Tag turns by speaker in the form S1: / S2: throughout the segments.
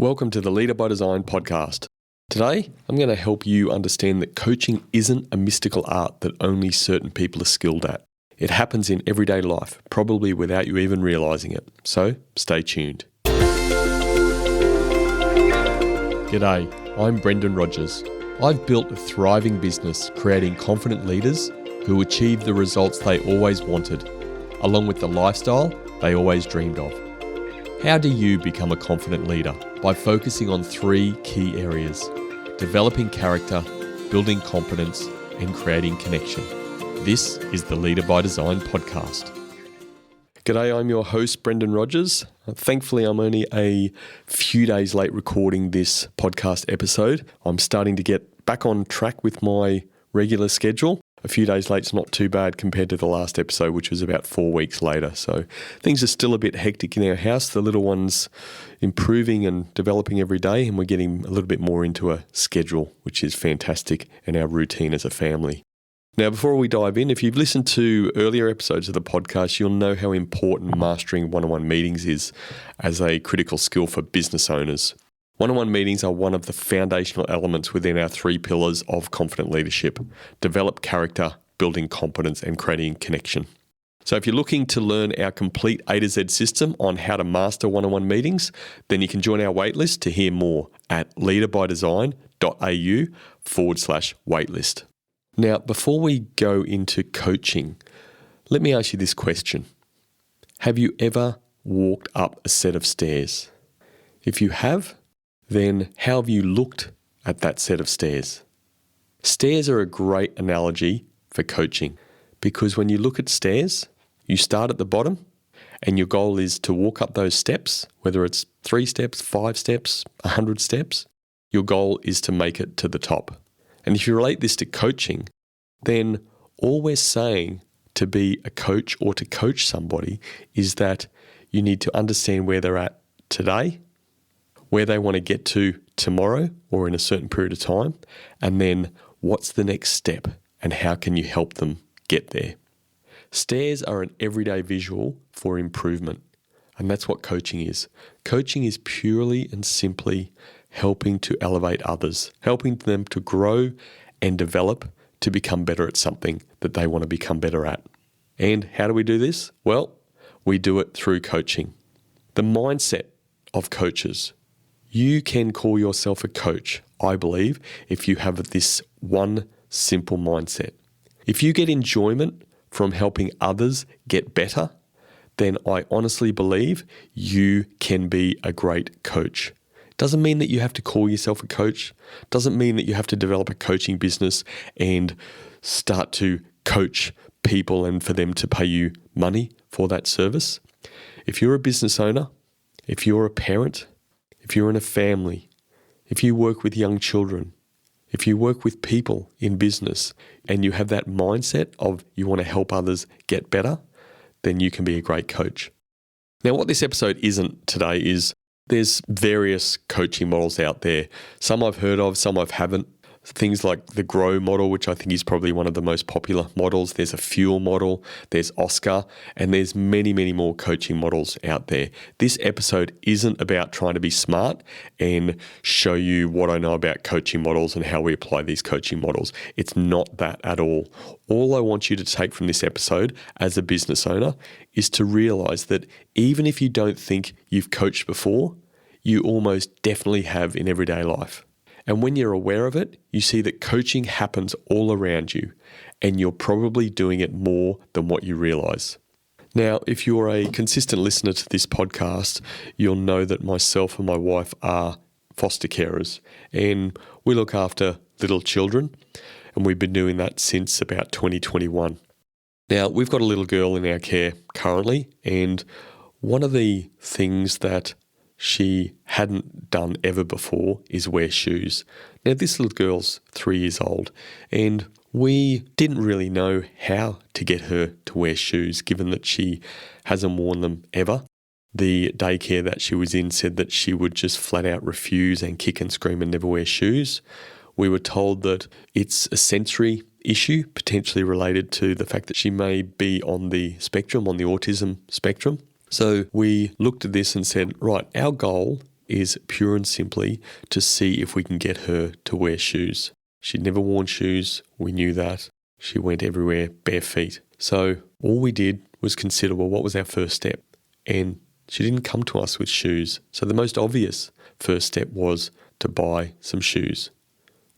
S1: Welcome to the Leader by Design podcast. Today, I'm going to help you understand that coaching isn't a mystical art that only certain people are skilled at. It happens in everyday life, probably without you even realizing it. So, stay tuned. G'day, I'm Brendan Rogers. I've built a thriving business creating confident leaders who achieve the results they always wanted, along with the lifestyle they always dreamed of. How do you become a confident leader? By focusing on three key areas: developing character, building competence, and creating connection. This is the Leader by Design podcast. G'day, I'm your host, Brendan Rogers. Thankfully, I'm only a few days late recording this podcast episode. I'm starting to get back on track with my regular schedule. A few days late's not too bad compared to the last episode, which was about 4 weeks later. So things are still a bit hectic in our house. The little one's improving and developing every day, and we're getting a little bit more into a schedule, which is fantastic, and our routine as a family. Now, before we dive in, if you've listened to earlier episodes of the podcast, you'll know how important mastering one-on-one meetings is as a critical skill for business owners. One-on-one meetings are one of the foundational elements within our three pillars of confident leadership: develop character, building competence, and creating connection. So if you're looking to learn our complete A to Z system on how to master one-on-one meetings, then you can join our waitlist to hear more at leaderbydesign.au/waitlist. Now, before we go into coaching, let me ask you this question. Have you ever walked up a set of stairs? If you have, then how have you looked at that set of stairs? Stairs are a great analogy for coaching because when you look at stairs, you start at the bottom and your goal is to walk up those steps, whether it's 3 steps, 5 steps, 100 steps, your goal is to make it to the top. And if you relate this to coaching, then all we're saying to be a coach or to coach somebody is that you need to understand where they're at today, where they want to get to tomorrow or in a certain period of time, and then what's the next step and how can you help them get there. Stairs are an everyday visual for improvement, and that's what coaching is. Coaching is purely and simply helping to elevate others, helping them to grow and develop to become better at something that they want to become better at. And how do we do this? Well, we do it through coaching. The mindset of coaches. You can call yourself a coach, I believe, if you have this one simple mindset. If you get enjoyment from helping others get better, then I honestly believe you can be a great coach. Doesn't mean that you have to call yourself a coach. Doesn't mean that you have to develop a coaching business and start to coach people and for them to pay you money for that service. If you're a business owner, if you're a parent, if you're in a family, if you work with young children, if you work with people in business and you have that mindset of you want to help others get better, then you can be a great coach. Now, what this episode isn't today is there's various coaching models out there. Some I've heard of, some I haven't. Things like the GROW model, which I think is probably one of the most popular models. There's a FUEL model, there's OSCAR, and there's many, many more coaching models out there. This episode isn't about trying to be smart and show you what I know about coaching models and how we apply these coaching models. It's not that at all. All I want you to take from this episode as a business owner is to realize that even if you don't think you've coached before, you almost definitely have in everyday life. And when you're aware of it, you see that coaching happens all around you, and you're probably doing it more than what you realize. Now, if you're a consistent listener to this podcast, you'll know that myself and my wife are foster carers, and we look after little children, and we've been doing that since about 2021. Now, we've got a little girl in our care currently, and one of the things that she hadn't done ever before is wear shoes. Now, this little girl's 3 years old, and we didn't really know how to get her to wear shoes, given that she hasn't worn them ever. The daycare that she was in said that she would just flat out refuse and kick and scream and never wear shoes. We were told that it's a sensory issue, potentially related to the fact that she may be on the spectrum, on the autism spectrum. So we looked at this and said, right, our goal is pure and simply to see if we can get her to wear shoes. She'd never worn shoes. We knew that. She went everywhere bare feet. So all we did was consider, well, what was our first step? And she didn't come to us with shoes. So the most obvious first step was to buy some shoes,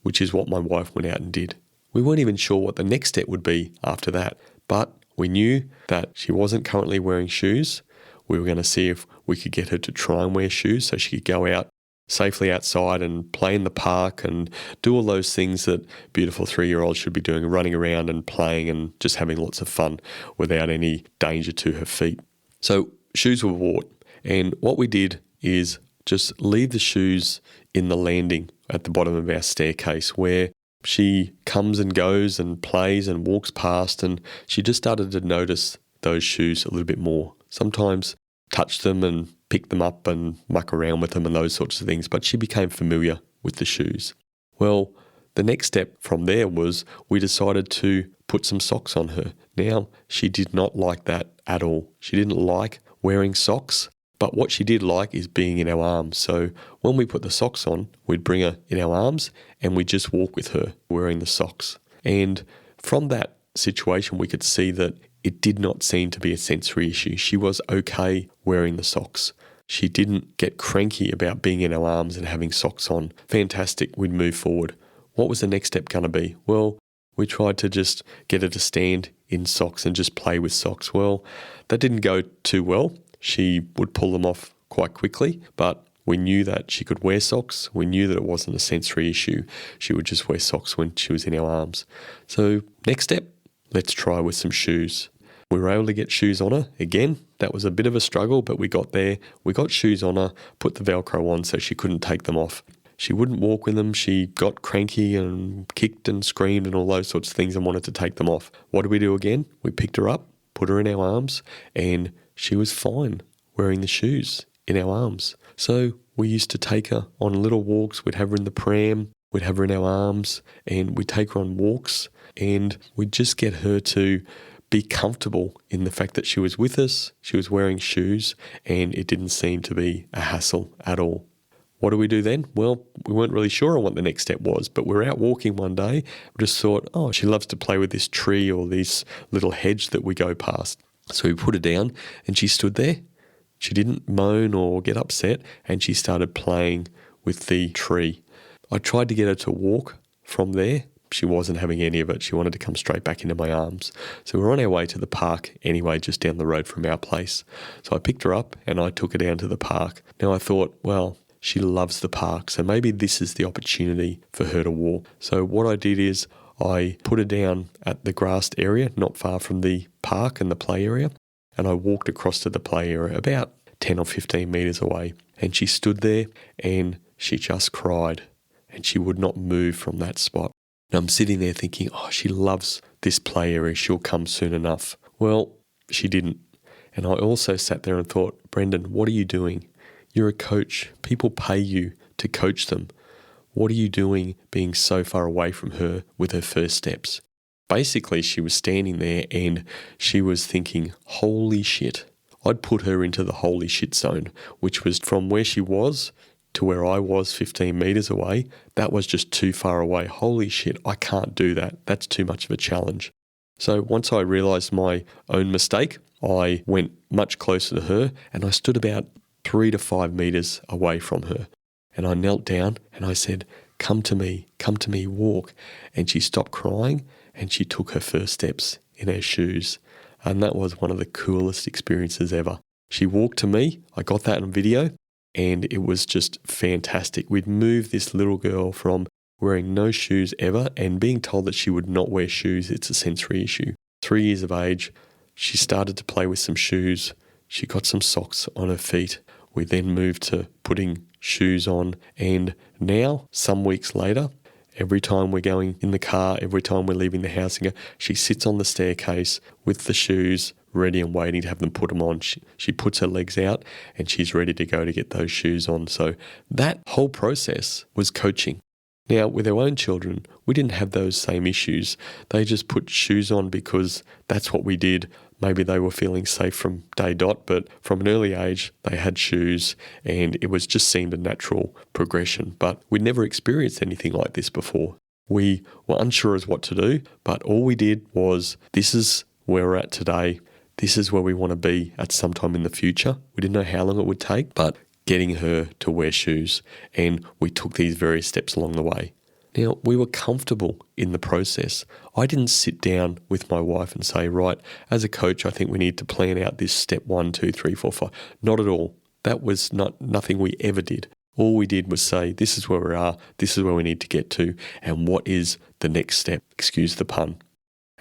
S1: which is what my wife went out and did. We weren't even sure what the next step would be after that, but we knew that she wasn't currently wearing shoes. We were going to see if we could get her to try and wear shoes so she could go out safely outside and play in the park and do all those things that beautiful 3-year-olds should be doing, running around and playing and just having lots of fun without any danger to her feet. So shoes were bought, and what we did is just leave the shoes in the landing at the bottom of our staircase where she comes and goes and plays and walks past, and she just started to notice those shoes a little bit more. Sometimes touch them and pick them up and muck around with them and those sorts of things, but she became familiar with the shoes. Well, the next step from there was we decided to put some socks on her. Now, she did not like that at all. She didn't like wearing socks, but what she did like is being in our arms. So when we put the socks on, we'd bring her in our arms and we'd just walk with her wearing the socks. And from that situation, we could see that it did not seem to be a sensory issue. She was okay wearing the socks. She didn't get cranky about being in our arms and having socks on. Fantastic, we'd move forward. What was the next step going to be? Well, we tried to just get her to stand in socks and just play with socks. Well, that didn't go too well. She would pull them off quite quickly, but we knew that she could wear socks. We knew that it wasn't a sensory issue. She would just wear socks when she was in our arms. So next step, let's try with some shoes. We were able to get shoes on her. Again, that was a bit of a struggle, but we got there. We got shoes on her, put the Velcro on so she couldn't take them off. She wouldn't walk with them. She got cranky and kicked and screamed and all those sorts of things and wanted to take them off. What did we do again? We picked her up, put her in our arms, and she was fine wearing the shoes in our arms. So we used to take her on little walks. We'd have her in the pram. We'd have her in our arms, and we'd take her on walks, and we'd just get her to be comfortable in the fact that she was with us, she was wearing shoes, and it didn't seem to be a hassle at all. What do we do then? Well, we weren't really sure on what the next step was, but we were out walking one day. We just thought, oh, she loves to play with this tree or this little hedge that we go past. So we put her down and she stood there. She didn't moan or get upset, and she started playing with the tree. I tried to get her to walk from there. She wasn't having any of it. She wanted to come straight back into my arms. So we're on our way to the park anyway, just down the road from our place. So I picked her up and I took her down to the park. Now I thought, well, she loves the park, so maybe this is the opportunity for her to walk. So what I did is I put her down at the grassed area, not far from the park and the play area, and I walked across to the play area about 10 or 15 metres away. And she stood there and she just cried, and she would not move from that spot. And I'm sitting there thinking, oh, she loves this play area. She'll come soon enough. Well, she didn't. And I also sat there and thought, Brendan, what are you doing? You're a coach. People pay you to coach them. What are you doing being so far away from her with her first steps? Basically, she was standing there and she was thinking, holy shit. I'd put her into the holy shit zone, which was from where she was to where I was 15 metres away. That was just too far away. Holy shit, I can't do that. That's too much of a challenge. So once I realised my own mistake, I went much closer to her and I stood about 3 to 5 metres away from her. And I knelt down and I said, come to me, walk. And she stopped crying and she took her first steps in her shoes. And that was one of the coolest experiences ever. She walked to me, I got that on video, and it was just fantastic. We'd moved this little girl from wearing no shoes ever and being told that she would not wear shoes. It's a sensory issue. 3 years of age, she started to play with some shoes. She got some socks on her feet. We then moved to putting shoes on, and now, some weeks later, every time we're going in the car, every time we're leaving the house, she sits on the staircase with the shoes ready and waiting to have them put them on. She puts her legs out and she's ready to go to get those shoes on. So that whole process was coaching. Now, with our own children, we didn't have those same issues. They just put shoes on because that's what we did. maybe they were feeling safe from day dot, but from an early age, they had shoes and it was just seemed a natural progression. But we'd never experienced anything like this before. We were unsure as what to do, but all we did was, this is where we're at today. This is where we want to be at some time in the future. We didn't know how long it would take, but getting her to wear shoes, and we took these various steps along the way. Now, we were comfortable in the process. I didn't sit down with my wife and say, right, as a coach, I think we need to plan out this step 1, 2, 3, 4, 5. Not at all. That was nothing we ever did. All we did was say, this is where we are, this is where we need to get to, and what is the next step? Excuse the pun.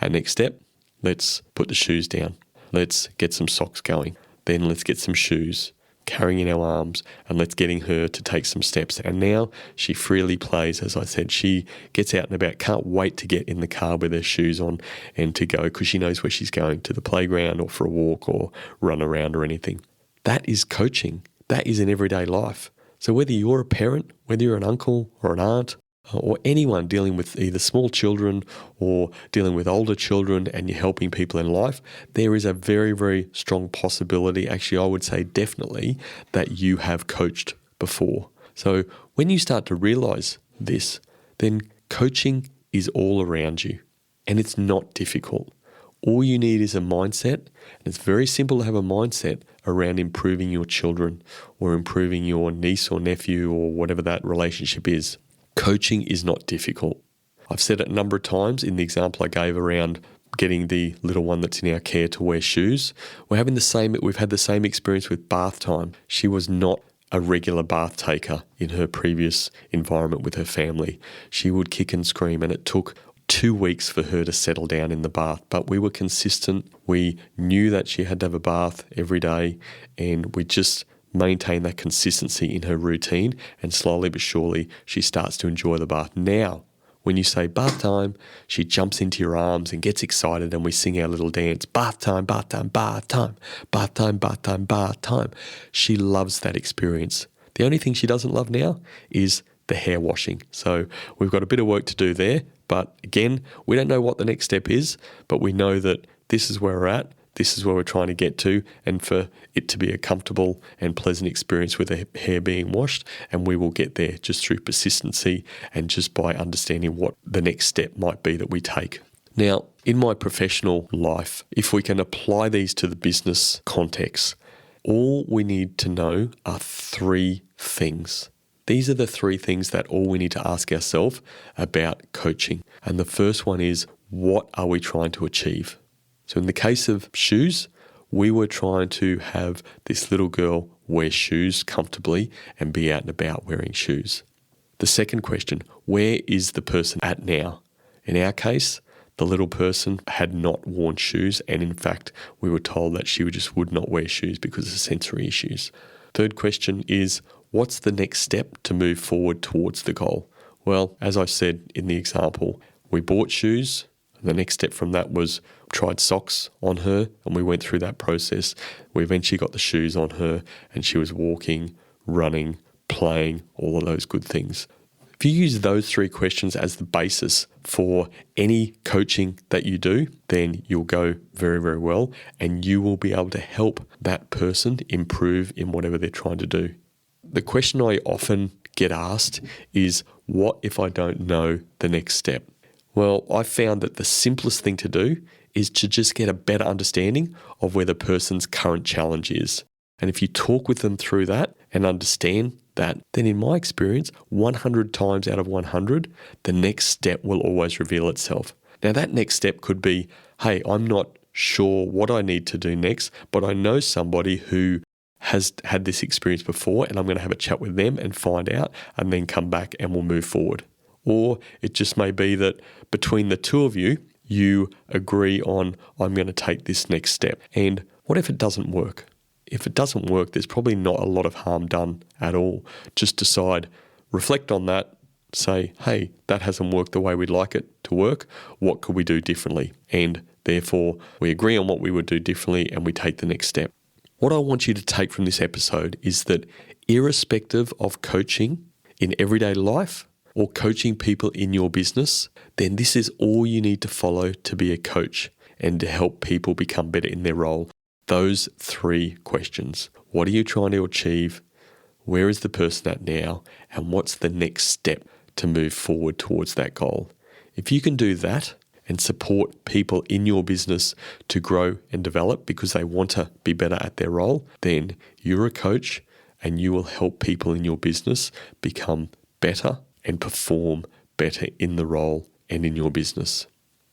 S1: Our next step, let's put the shoes down. Let's get some socks going. Then let's get some shoes, carrying in our arms, and let's getting her to take some steps. And now she freely plays, as I said. She gets out and about, can't wait to get in the car with her shoes on and to go, because she knows where she's going, to the playground or for a walk or run around or anything. That is coaching. That is in everyday life. So whether you're a parent, whether you're an uncle or an aunt, or anyone dealing with either small children or dealing with older children and you're helping people in life, there is a very, very strong possibility, actually I would say definitely, that you have coached before. So when you start to realize this, then coaching is all around you and it's not difficult. All you need is a mindset, and it's very simple to have a mindset around improving your children or improving your niece or nephew or whatever that relationship is. Coaching is not difficult. I've said it a number of times in the example I gave around getting the little one that's in our care to wear shoes. We've had the same experience with bath time. She was not a regular bath taker in her previous environment with her family. She would kick and scream, and it took 2 weeks for her to settle down in the bath, but we were consistent. We knew that she had to have a bath every day, and we just maintained that consistency in her routine, and slowly but surely she starts to enjoy the bath. Now, when you say bath time, she jumps into your arms and gets excited, and we sing our little dance, bath time, bath time, bath time, bath time, bath time, bath time. She loves that experience. The only thing she doesn't love now is the hair washing. So we've got a bit of work to do there. But again, we don't know what the next step is, but we know that this is where we're at, this is where we're trying to get to, and for it to be a comfortable and pleasant experience with the hair being washed, and we will get there just through persistency and just by understanding what the next step might be that we take. Now, in my professional life, if we can apply these to the business context, all we need to know are 3 things. These are the 3 things that all we need to ask ourselves about coaching. And the first one is, what are we trying to achieve? So in the case of shoes, we were trying to have this little girl wear shoes comfortably and be out and about wearing shoes. The second question, where is the person at now? In our case, the little person had not worn shoes, and in fact, we were told that she just would not wear shoes because of sensory issues. Third question is, what's the next step to move forward towards the goal? Well, as I said in the example, we bought shoes. And the next step from that was tried socks on her, and we went through that process. We eventually got the shoes on her, and she was walking, running, playing, all of those good things. If you use those 3 questions as the basis for any coaching that you do, then you'll go very, very well, and you will be able to help that person improve in whatever they're trying to do. The question I often get asked is, what if I don't know the next step? Well, I found that the simplest thing to do is to just get a better understanding of where the person's current challenge is. And if you talk with them through that and understand that, then in my experience, 100 times out of 100, the next step will always reveal itself. Now, that next step could be, hey, I'm not sure what I need to do next, but I know somebody who has had this experience before, and I'm going to have a chat with them and find out, and then come back and we'll move forward. Or it just may be that between the 2 of you, you agree on, I'm going to take this next step. And what if it doesn't work? If it doesn't work, there's probably not a lot of harm done at all. Just decide, reflect on that, say, hey, that hasn't worked the way we'd like it to work. What could we do differently? And therefore, we agree on what we would do differently, and we take the next step. What I want you to take from this episode is that irrespective of coaching in everyday life or coaching people in your business, then this is all you need to follow to be a coach. and to help people become better in their role? Those 3 questions. What are you trying to achieve? Where is the person at now? And what's the next step to move forward towards that goal? If you can do that and support people in your business to grow and develop because they want to be better at their role, then you're a coach and you will help people in your business become better and perform better in the role and in your business.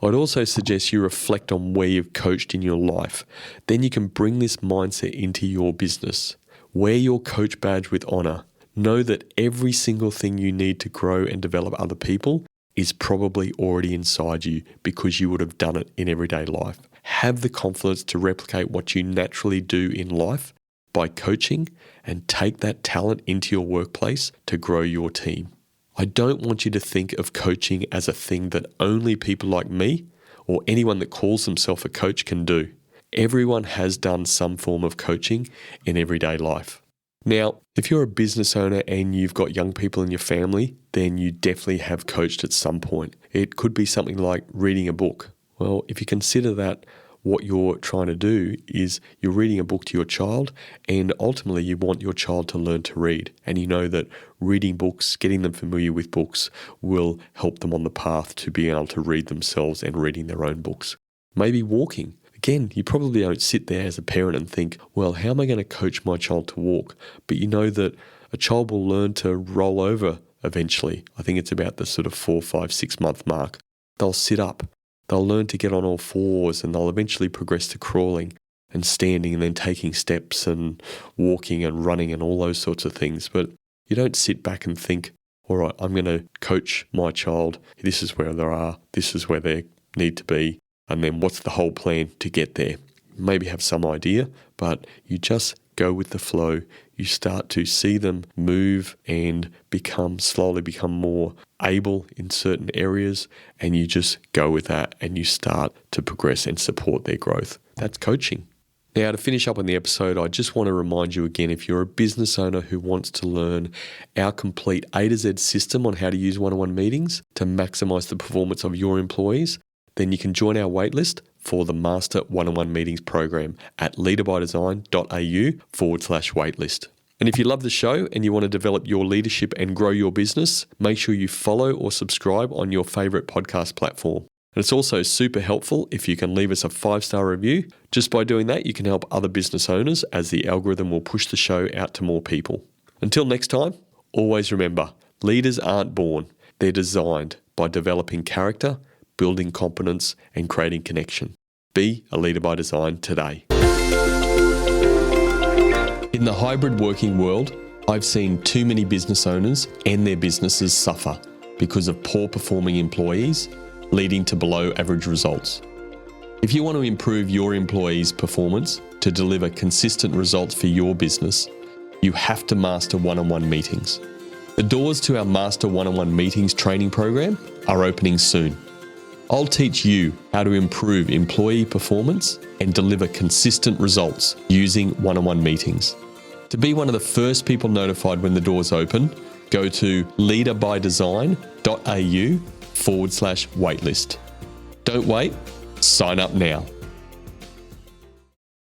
S1: I'd also suggest you reflect on where you've coached in your life. Then you can bring this mindset into your business. Wear your coach badge with honor. Know that every single thing you need to grow and develop other people is probably already inside you because you would have done it in everyday life. Have the confidence to replicate what you naturally do in life by coaching and take that talent into your workplace to grow your team. I don't want you to think of coaching as a thing that only people like me or anyone that calls themselves a coach can do. Everyone has done some form of coaching in everyday life. Now, if you're a business owner and you've got young people in your family, then you definitely have coached at some point. It could be something like reading a book. Well, if you consider that what you're trying to do is you're reading a book to your child and ultimately you want your child to learn to read. And you know that reading books, getting them familiar with books will help them on the path to being able to read themselves and reading their own books. Maybe walking. Again, you probably don't sit there as a parent and think, well, how am I going to coach my child to walk? But you know that a child will learn to roll over eventually. I think it's about the sort of 4, 5, 6 month mark. They'll sit up. They'll learn to get on all fours and they'll eventually progress to crawling and standing and then taking steps and walking and running and all those sorts of things. But you don't sit back and think, all right, I'm going to coach my child. This is where they are. This is where they need to be. And then what's the whole plan to get there? Maybe have some idea, but you just go with the flow. You start to see them move and slowly become more able in certain areas, and you just go with that and you start to progress and support their growth. That's coaching. Now, to finish up on the episode, I just want to remind you again, if you're a business owner who wants to learn our complete A to Z system on how to use one-on-one meetings to maximize the performance of your employees, then you can join our waitlist for the Master One-on-One Meetings program at leaderbydesign.au/waitlist. And if you love the show and you want to develop your leadership and grow your business, make sure you follow or subscribe on your favorite podcast platform. And it's also super helpful if you can leave us a 5-star review. Just by doing that, you can help other business owners as the algorithm will push the show out to more people. Until next time, always remember, leaders aren't born, they're designed by developing character, building competence, and creating connection. Be a leader by design today. In the hybrid working world, I've seen too many business owners and their businesses suffer because of poor performing employees, leading to below average results. If you want to improve your employees' performance to deliver consistent results for your business, you have to master one-on-one meetings. The doors to our Master One-on-One Meetings training program are opening soon. I'll teach you how to improve employee performance and deliver consistent results using one-on-one meetings. To be one of the first people notified when the doors open, go to leaderbydesign.au/waitlist. Don't wait, sign up now.